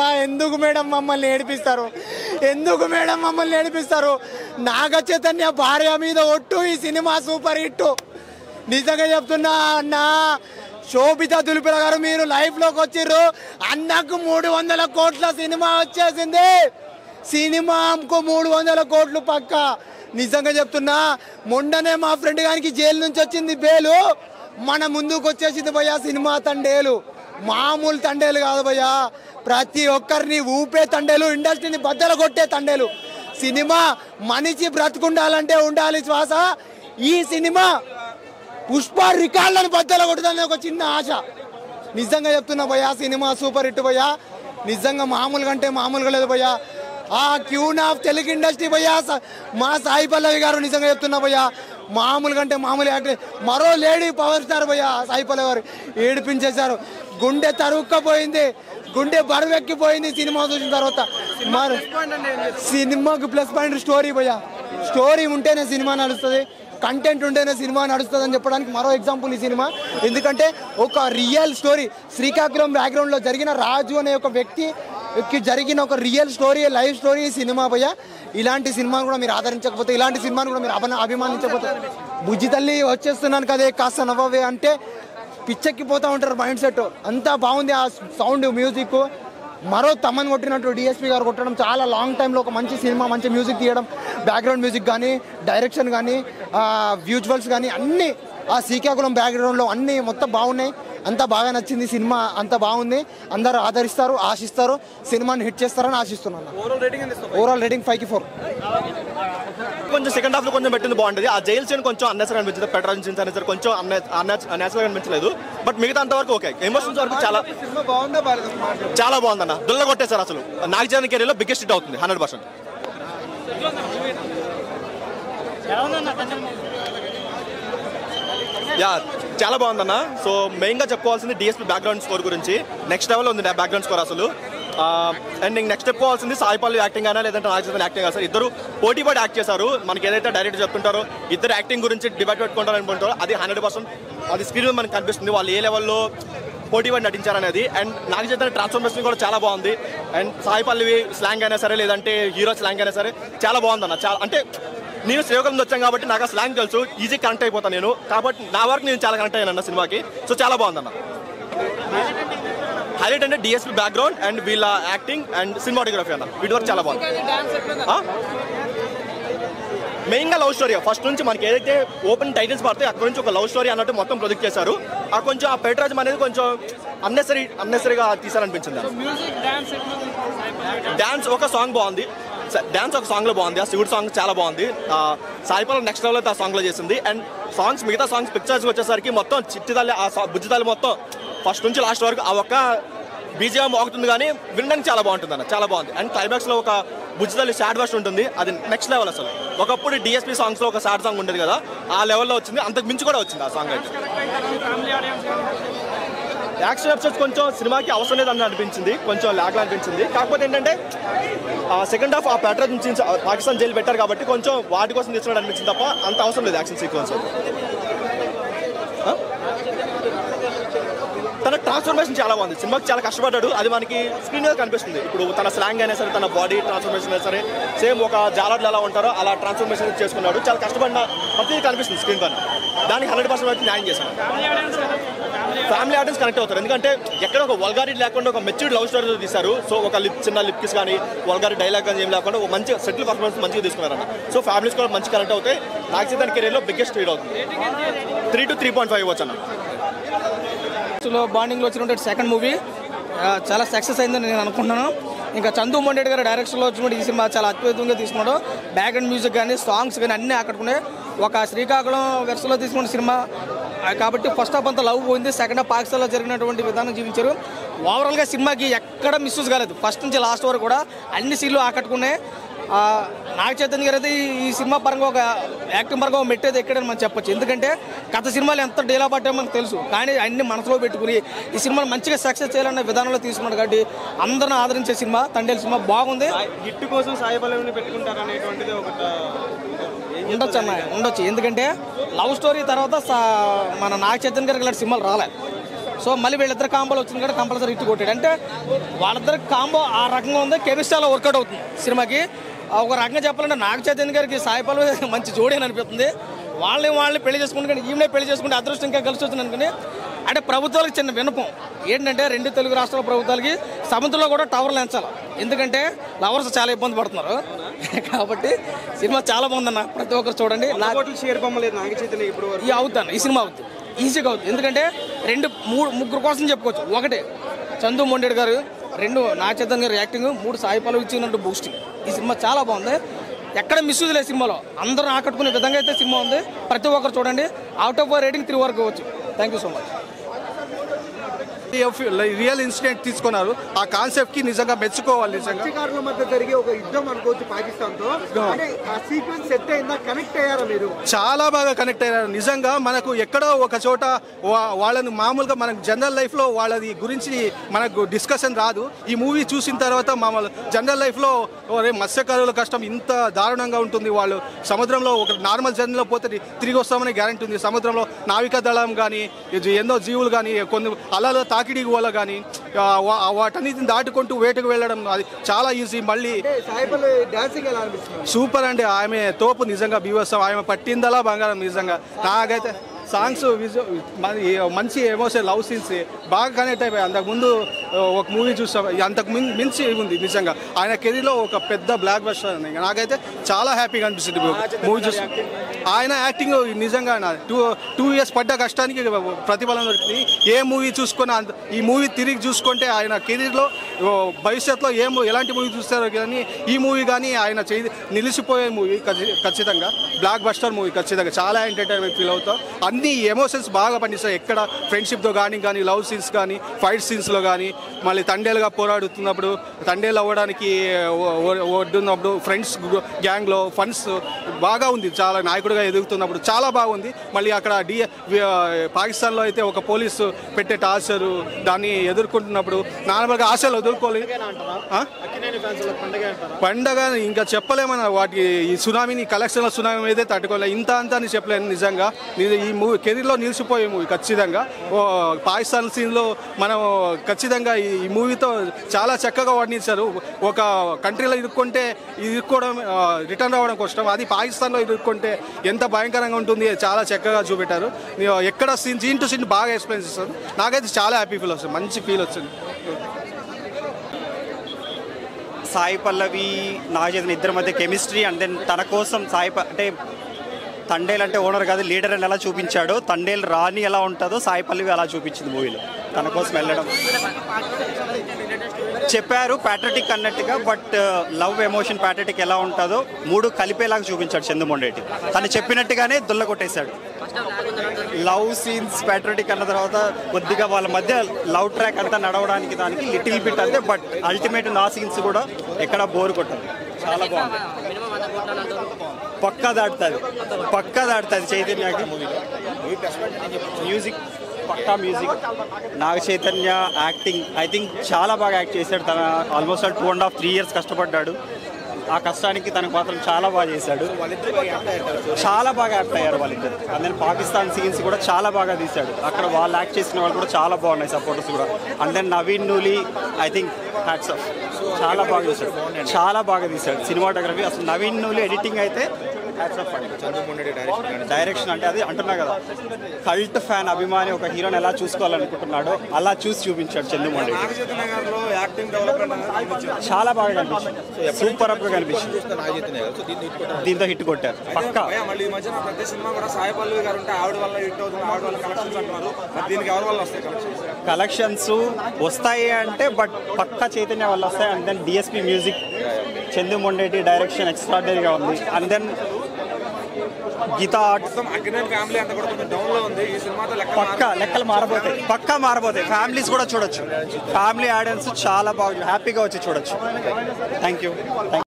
ఎందుకు మేడం మమ్మల్ని ఏడిపిస్తారు? ఎందుకు మేడం మమ్మల్ని ఏడిపిస్తారు? నాగ చైతన్య భార్య మీద ఒట్టు ఈ సినిమా సూపర్ హిట్. నిజంగా చెప్తున్నా అన్న. శోభిత దులిపిల గారు మీరు లైఫ్ లోకి వచ్చిర్రు. అన్నకు 300 కోట్ల సినిమా వచ్చేసింది. సినిమాకు 300 కోట్లు పక్క. నిజంగా చెప్తున్నా, మొన్ననే మా ఫ్రెండ్ గారికి జైలు నుంచి వచ్చింది బేలు. మన ముందుకు వచ్చేసింది భయ్యా సినిమా తండేలు. మామూలు తండేలు కాదు భయ్యా, ప్రతి ఒక్కరిని ఊపే తండేలు, ఇండస్ట్రీని బద్దలు కొట్టే తండేలు. సినిమా మనిషి బ్రతుకుండాలంటే ఉండాలి శ్వాస. ఈ సినిమా పుష్ప రికార్డులను బద్దలు కొట్టుదని ఒక చిన్న ఆశ. నిజంగా చెప్తున్నా భయ్యా, సినిమా సూపర్ హిట్ భయ్యా. నిజంగా మామూలుగా అంటే మామూలుగా లేదు భయ్యా. ఆ క్యూన్ ఆఫ్ తెలుగు ఇండస్ట్రీ భయ్యా మా సాయి పల్లవి గారు. నిజంగా చెప్తున్నా భయ్యా, మామూలుగా అంటే మామూలు యాక్టర్. మరో లేడీ పవర్ స్టార్ భయ్యా సాయి పల్లవి గారు. ఏడిపించేశారు. గుండె తరుక్కపోయింది, గుండె బరువెక్కిపోయింది సినిమా చూసిన తర్వాత. మరి సినిమాకు ప్లస్ పాయింట్ స్టోరీ భయ్యా. స్టోరీ ఉంటేనే సినిమా నడుస్తుంది, కంటెంట్ ఉంటేనే సినిమా నడుస్తుంది అని చెప్పడానికి మరో ఎగ్జాంపుల్ ఈ సినిమా. ఎందుకంటే ఒక రియల్ స్టోరీ, శ్రీకాకుళం బ్యాక్గ్రౌండ్లో జరిగిన రాజు అనే ఒక వ్యక్తికి జరిగిన ఒక రియల్ స్టోరీ, లైఫ్ స్టోరీ ఈ సినిమా భయ్యా. ఇలాంటి సినిమాను కూడా మీరు ఆదరించకపోతే, ఇలాంటి సినిమాను కూడా మీరు అభిమానించకపోతే, బుజ్జి తల్లి వచ్చేస్తున్నాను కదే కాస్త నవ్వవే అంటే పిచ్చెక్కిపోతూ ఉంటారు మైండ్ సెట్. అంతా బాగుంది. ఆ సౌండ్, మ్యూజిక్, మరో తమ్మని కొట్టినట్టు డిఎస్పీ గారు కొట్టడం, చాలా లాంగ్ టైంలో ఒక మంచి సినిమా, మంచి మ్యూజిక్ తీయడం, బ్యాక్గ్రౌండ్ మ్యూజిక్ కానీ, డైరెక్షన్ కానీ, విజువల్స్ కానీ అన్నీ ఆ శ్రీకాకుళం బ్యాక్గ్రౌండ్లో అన్నీ మొత్తం బాగున్నాయి. అంతా బాగా నచ్చింది సినిమా. అంతా బాగుంది. అందరూ ఆదరిస్తారు, ఆశిస్తారు, సినిమాని హిట్ చేస్తారని ఆశిస్తున్నాను. ఓవరాల్ రేటింగ్ 5కి 4. కొంచెం సెకండ్ హాఫ్ లో కొంచెం పెట్టింది బాగుంటుంది. ఆ జైల్ సీన్ కొంచెం అన్నెసరీ అనిపించింది. పెట్రోల్ సీన్స్ అనేసరి కొంచెం అన్నెసరీ అనిపించలేదు. బట్ మిగతా అంతవరకు ఓకే. ఎమోషన్స్ వరకు చాలా బాగుందన్న. దుల్ల కొట్టేశారు అసలు. నాగ చైతన్య కెరీర్లో బిగ్గెస్ట్ హిట్ అవుతుంది 100%. యా, చాలా బాగుందన్న. సో మెయిన్గా చెప్పుకోవాల్సింది డిఎస్పీ బ్యాక్గ్రౌండ్ స్కోర్ గురించి. నెక్స్ట్ లెవెల్ ఉంది బ్యాక్గ్రౌండ్ స్కోర్ అసలు. అండ్ నెక్స్ట్ చెప్పుకోవాల్సింది సాయి పల్లవి యాక్టింగ్ అయినా లేదంటే నాగ చైతన్య యాక్టింగ్ సార్, ఇద్దరు పోటీ పడి యాక్ట్ చేశారు. మనకి ఏదైతే డైరెక్ట్ చెప్తుంటారో ఇద్దరు యాక్టింగ్ గురించి డిబేట్ పెట్టుకుంటారు అనుకుంటారో అది 100% అది స్క్రీన్ మీద మనకు కనిపిస్తుంది, వాళ్ళు ఏ లెవెల్లో పోటీ పడి నటించారనేది. అండ్ నాగ చైతన్య ట్రాన్స్ఫర్మేషన్ కూడా చాలా బాగుంది. అండ్ సాయి పల్లవి స్లాంగ్ అయినా సరే లేదంటే హీరో స్లాంగ్ అయినా సరే చాలా బాగుందన్న. చాలా అంటే నేను శ్రీకాకుళం వచ్చాను కాబట్టి నాకు ఆ స్లాంగ్ తెలుసు, ఈజీ కనెక్ట్ అయిపోతాను నేను. కాబట్టి నా వరకు నేను చాలా కనెక్ట్ అయ్యాను అన్న సినిమాకి. సో చాలా బాగుందన్న. హైలైట్ అంటే డిఎస్పీ బ్యాక్గ్రౌండ్ అండ్ వీళ్ళ యాక్టింగ్ అండ్ సినిమాటోగ్రఫీ అన్న, వీటి వరకు చాలా బాగుంది. మెయిన్గా లవ్ స్టోరీ ఫస్ట్ నుంచి మనకి ఏదైతే ఓపెన్ టైటిల్స్ పడతాయి అక్కడ నుంచి ఒక లవ్ స్టోరీ అన్నట్టు మొత్తం ప్రొజెక్ట్ చేశారు. ఆ కొంచెం ఆ పెట్రాజం అనేది కొంచెం అన్నెసరీగా తీసారనిపించింది. డాన్స్ ఒక సాంగ్ బాగుంది, డాన్స్ ఒక సాంగ్లో బాగుంది. ఆ శివుడు సాంగ్ చాలా బాగుంది. సాయి పల్లవి నెక్స్ట్ లెవెల్ అయితే ఆ సాంగ్లో చేసింది. అండ్ సాంగ్స్ మిగతా సాంగ్స్ పిక్చర్స్కి వచ్చేసరికి మొత్తం చిట్టిదల్లి బుజ్జి తల్లి మొత్తం ఫస్ట్ నుంచి లాస్ట్ వరకు ఆ ఒక్క బీజిఎం అవుతుంది కానీ వినడానికి చాలా బాగుంటుంది అన్న, చాలా బాగుంది. అండ్ క్లైమాక్స్లో ఒక బుజ్జి తల్లి సాడ్ వర్షన్ ఉంటుంది, అది నెక్స్ట్ లెవెల్ అసలు. ఒకప్పుడు డిఎస్పీ సాంగ్స్లో ఒక సాడ్ సాంగ్ ఉండేది కదా, ఆ లెవెల్లో వచ్చింది. అంతకు మించి కూడా వచ్చింది ఆ సాంగ్ అయితే. యాక్షన్ ఎపిసోడ్స్ కొంచెం సినిమాకి అవసరం లేదని అనిపించింది, కొంచెం ల్యాగ్లా అనిపించింది. కాకపోతే ఏంటంటే సెకండ్ హాఫ్ ఆ ప్యాటర్న్ నుంచి పాకిస్తాన్ జైలు పెట్టారు కాబట్టి కొంచెం వాటి కోసం తీసుకున్నట్టు అనిపించింది తప్ప అంత అవసరం లేదు యాక్షన్ సీక్వెన్స్. తన ట్రాన్స్ఫర్మేషన్ చాలా బాగుంది. సినిమాకి చాలా కష్టపడ్డాడు, అది మనకి స్క్రీన్ మీద కనిపిస్తుంది. ఇప్పుడు తన స్లాంగ్ అయినా సరే, తన బాడీ ట్రాన్స్ఫర్మేషన్ అయినా సరే, సేమ్ ఒక జాలర్లు ఎలా ఉంటారో అలా ట్రాన్స్ఫర్మేషన్ చేసుకున్నాడు. చాలా కష్టపడిన ప్రతిదీ కనిపిస్తుంది స్క్రీన్ పైన. దానికి 100% అయితే న్యాయం చేశాను. ఫ్యామిలీ ఆడియన్స్ కనెక్ట్ అవుతారు, ఎందుకంటే ఎక్కడ ఒక వల్గారిటీ లేకుండా ఒక మెచ్యూర్డ్ లవ్ స్టోరీతో తీశారు. సో ఒక చిన్న లిప్కిస్ కానీ వల్గారిటీ డైలాగ్ కానీ ఏం లేకుండా ఒక మంచి సెటిల్ పర్ఫార్మెన్స్ మంచిగా తీసుకున్నారన్న. సో ఫ్యామిలీస్ కూడా మంచి కనెక్ట్ అవుతాయి. నాగ చైతన్య కెరీర్లో బిగ్గెస్ట్ హిట్ అవుతుంది. 3 to 3.5 ఇవ్వచ్చు అన్న. బాండింగ్లో వచ్చినటువంటి సెకండ్ మూవీ చాలా సక్సెస్ అయిందని నేను అనుకుంటున్నాను. ఇంకా చందు మొండేటి గారు డైరెక్షన్లో వచ్చినటువంటి ఈ సినిమా చాలా అద్భుతంగా తీసుకున్నాడు. బ్యాక్గ్రౌండ్ మ్యూజిక్ కానీ సాంగ్స్ కానీ అన్నీ ఆకట్టుకున్నాయి. ఒక శ్రీకాకుళం వెర్సలో తీసుకున్న సినిమా కాబట్టి ఫస్ట్ హాఫ్ అంతా లవ్ పోయింది, సెకండ్ హాఫ్ పాకిస్తాన్లో జరిగినటువంటి విధానం జీవించారు. ఓవరాల్గా సినిమాకి ఎక్కడ మిస్యూజ్ కాలేదు, ఫస్ట్ నుంచి లాస్ట్ వరకు కూడా అన్ని సీన్లు ఆకట్టుకున్నాయి. నాగ చైతన్య గారు అయితే ఈ సినిమా పరంగా ఒక యాక్టింగ్ పరంగా ఒక మెట్టేది ఎక్కడని మనం చెప్పొచ్చు. ఎందుకంటే గత సినిమాలు ఎంత డీలా పట్టామో మనకు తెలుసు, కానీ అన్ని మనసులో పెట్టుకుని ఈ సినిమాను మంచిగా సక్సెస్ చేయాలనే విధానంలో తీసుకున్నాడు. కాబట్టి అందరిని ఆదరించే సినిమా తండేలు సినిమా బాగుంది. హిట్ కోసం సాయి పల్లవిని పెట్టుకుంటారు అనేటువంటిది ఒకటి ఉండొచ్చు అన్న, ఉండొచ్చు. ఎందుకంటే లవ్ స్టోరీ తర్వాత మన నాగ చైతన్య గారికి ఇలాంటి సినిమాలు రాలే. సో మళ్ళీ వీళ్ళిద్దరు కాంబోలో వచ్చింది కూడా కంపల్సరీ హిట్ కొట్టాడు. అంటే వాళ్ళిద్దరు కాంబో ఆ రకంగా ఉంది, కెమిస్ట్రీలో వర్కౌట్ అవుతుంది సినిమాకి. ఒక రకంగా చెప్పాలంటే నాగ చైతన్య గారికి సాయి పల్లవి మంచి జోడీ అని అనిపిస్తుంది. వాళ్ళని పెళ్లి చేసుకుంటే కానీ ఈమెనే పెళ్లి చేసుకుంటే అదృష్టం ఇంకా కలిసి వచ్చింది అనుకుని. అంటే ప్రభుత్వాలకు చిన్న విన్నపం ఏంటంటే 2 తెలుగు రాష్ట్రాల ప్రభుత్వాలకి సముద్రంలో కూడా టవర్లు ఎంచాలి, ఎందుకంటే లవర్స్ చాలా ఇబ్బంది పడుతున్నారు. కాబట్టి సినిమా చాలా బాగుందన్న, ప్రతి ఒక్కరు చూడండి. అవుతాను ఈ సినిమా అవుతుంది, ఈజీగా అవుతుంది. ఎందుకంటే 3 కోసం చెప్పుకోవచ్చు. 1 చందు మొండేడు గారు, 2 నాగ చైతన్య గారు యాక్టింగ్, 3 సాయి పల్లవి ఇచ్చినట్టు బూస్టింగ్. ఈ సినిమా చాలా బాగుంది, ఎక్కడ మిస్ లేదు సినిమాలో. అందరూ ఆకట్టుకునే విధంగా అయితే సినిమా ఉంది, ప్రతి ఒక్కరు చూడండి. అవుట్ ఆఫ్ రేటింగ్ 3 వరకు వచ్చు. Thank you so much. Real incident తీసుకున్నారు, ఆ కాన్సెప్ట్ కి నిజంగా మెచ్చుకోవాలి. నిజంగా మధ్య జరిగే ఒక యుద్ధం అనుకోవచ్చు పాకిస్తాన్ తో, ఆ సీక్వెన్స్ సెట్ అయిందా, కనెక్ట్ అయ్యారా మీరు? చాలా బాగా కనెక్ట్ అయ్యారు. నిజంగా మనకు ఎక్కడో ఒక చోట వాళ్ళని మామూలుగా మనకు జనరల్ లైఫ్ లో వాళ్ళది గురించి మనకు డిస్కషన్ రాదు. ఈ మూవీ చూసిన తర్వాత మామూలు జనరల్ లైఫ్ లో మత్స్యకారుల కష్టం ఇంత దారుణంగా ఉంటుంది. వాళ్ళు సముద్రంలో ఒక నార్మల్ జర్నీలో పోతే తిరిగి వస్తామని గ్యారంటీ ఉంది. సముద్రంలో నావికా దళం కానీ ఎన్నో జీవులు కానీ కొన్ని అలల తాకిడికి వల్ల కానీ వాటన్నిటిని దాటుకుంటూ వేటకు వెళ్ళడం అది చాలా ఈజీ. మళ్ళీ సూపర్ అండి, ఆమె తోపు నిజంగా బీవత్సం, ఆమె పట్టిందలా బంగారం. నిజంగా నాకైతే సాంగ్స్ మంచి ఎమోషన్, లవ్ సీన్స్ బాగా కనెక్ట్ అయిపోయాయి. అంతకుముందు ఒక మూవీ చూస్తాం, అంతకు మించి ఉంది నిజంగా. ఆయన కెరీర్లో ఒక పెద్ద బ్లాక్ బస్టర్. నాకైతే చాలా హ్యాపీగా అనిపిస్తుంది మూవీ చూసి. ఆయన యాక్టింగ్ నిజంగా 2 years పడ్డ కష్టానికి ప్రతిఫలం దొరికింది. ఏ మూవీ చూసుకున్నా ఈ మూవీ తిరిగి చూసుకుంటే ఆయన కెరీర్లో భవిష్యత్తులో ఎలాంటి మూవీ చూస్తారో కానీ ఈ మూవీ కానీ ఆయన నిలిచిపోయే మూవీ ఖచ్చితంగా, బ్లాక్ బస్టర్ మూవీ ఖచ్చితంగా. చాలా ఎంటర్టైన్మెంట్ ఫీల్ అవుతాం. అన్ని ఎమోషన్స్ బాగా పనిస్తాయి. ఎక్కడ ఫ్రెండ్షిప్తో కానీ లవ్ సీన్స్ కానీ ఫైట్ సీన్స్లో కానీ, మళ్ళీ తండేలుగా పోరాడుతున్నప్పుడు, తండేలు అవ్వడానికి వడ్డున్నప్పుడు, ఫ్రెండ్స్ గ్యాంగ్లో ఫన్స్ బాగా ఉంది. చాలా నాయకుడిగా ఎదుగుతున్నప్పుడు చాలా బాగుంది. మళ్ళీ అక్కడ పాకిస్తాన్లో అయితే ఒక పోలీసు పెట్టే టార్చరు, దాన్ని ఎదుర్కొంటున్నప్పుడు నార్మల్గా ఆశలు వదులుకోలేదు. పండగ ఇంకా చెప్పలేమన్నా, వాటి ఈ సునామీని కలెక్షన్ల సునామీ అయితే తట్టుకోలేదు. ఇంత అంతా అని చెప్పలేను. నిజంగా ఈ మూవీ కెరీర్లో నిలిచిపోయే మూవీ ఖచ్చితంగా. పాకిస్తాన్ సీన్లో మనం ఖచ్చితంగా ఈ మూవీతో చాలా చక్కగా వర్ణించారు. ఒక కంట్రీలో ఇరుక్కోవడం రిటర్న్ రావడం కష్టం, అది పాకిస్తాన్లో ఇరుక్కుంటే ఎంత భయంకరంగా ఉంటుంది చాలా చక్కగా చూపెట్టారు. ఎక్కడ సీన్ టు సీన్ బాగా ఎక్స్ప్లెయిన్ చేస్తారు. నాకైతే చాలా హ్యాపీ ఫీల్ వస్తుంది, మంచి ఫీల్ వచ్చింది. సాయి పల్లవి నాగ చైతన్య ఇద్దరి మధ్య కెమిస్ట్రీ, అండ్ దెన్ తన కోసం అంటే తండేలు అంటే ఓనర్ కాదు లీడర్ అని ఎలా చూపించాడో, తండేలు రాణి ఎలా ఉంటుందో సాయి పల్లవి అలా చూపించింది మూవీలో. తన కోసం వెళ్ళడం చెప్పారు ప్యాట్రిటిక్ అన్నట్టుగా, బట్ లవ్ ఎమోషన్ ప్యాట్రిటిక్ ఎలా ఉంటుందో 3 కలిపేలాగా చూపించాడు చందుమొండేటి. తను చెప్పినట్టుగానే దుల్ల కొట్టేశాడు. లవ్ సీన్స్ ప్యాట్రిటిక్ అన్న తర్వాత కొద్దిగా వాళ్ళ మధ్య లవ్ ట్రాక్ అంతా నడవడానికి దానికి లిటిల్ బిట్ అంతే, బట్ అల్టిమేట్ నా సీన్స్ కూడా ఎక్కడ బోర్ కొట్టదు. చాలా బాగుంది, పక్కా దాటుతుంది చైతన్యకి. మ్యూజిక్ పక్కా music, Naga Chaitanya acting I think చాలా బాగా యాక్ట్ చేశాడు. తన ఆల్మోస్ట్ 2.5-3 years కష్టపడ్డాడు. ఆ కష్టానికి తనకు మాత్రం చాలా బాగా చేశాడు. చాలా బాగా యాక్ట్ అయ్యారు వాళ్ళిద్దరు. అందులో పాకిస్తాన్ సీన్స్ కూడా చాలా బాగా తీశాడు. అక్కడ వాళ్ళు యాక్ట్ చేసిన వాళ్ళు కూడా చాలా బాగున్నాయి, సపోర్టర్స్ కూడా. And then Naveen Nooli I think hats off, చాలా బాగా చేశాడు, చాలా బాగా తీశాడు సినిమాటోగ్రఫీ. అసలు నవీన్ నూలి ఎడిటింగ్ అయితే డైరెక్షన్ అంటే అది అంటున్నా కదా, కల్ట్ ఫ్యాన్ అభిమాని ఒక హీరోని ఎలా చూసుకోవాలనుకుంటున్నాడో అలా చూసి చూపించాడు చందుమొండేటి. చాలా బాగా కనిపించింది, సూపర్ అప్ గా కనిపించింది. దీంతో హిట్ కొట్టారు పక్కా. కలెక్షన్స్ వస్తాయి అంటే బట్ పక్కా చైతన్య వల్ల వస్తాయి. And then DSP music, Chandoo Mondeti direction ఎక్స్ట్రాడినరీగా ఉంది. అండ్ దెన్ గీతా పక్కా లెక్కలు మారబోతాయి. ఫ్యామిలీస్ కూడా చూడొచ్చు, ఫ్యామిలీ ఆడియన్స్ చాలా బాగా హ్యాపీగా వచ్చి చూడొచ్చు. Thank you.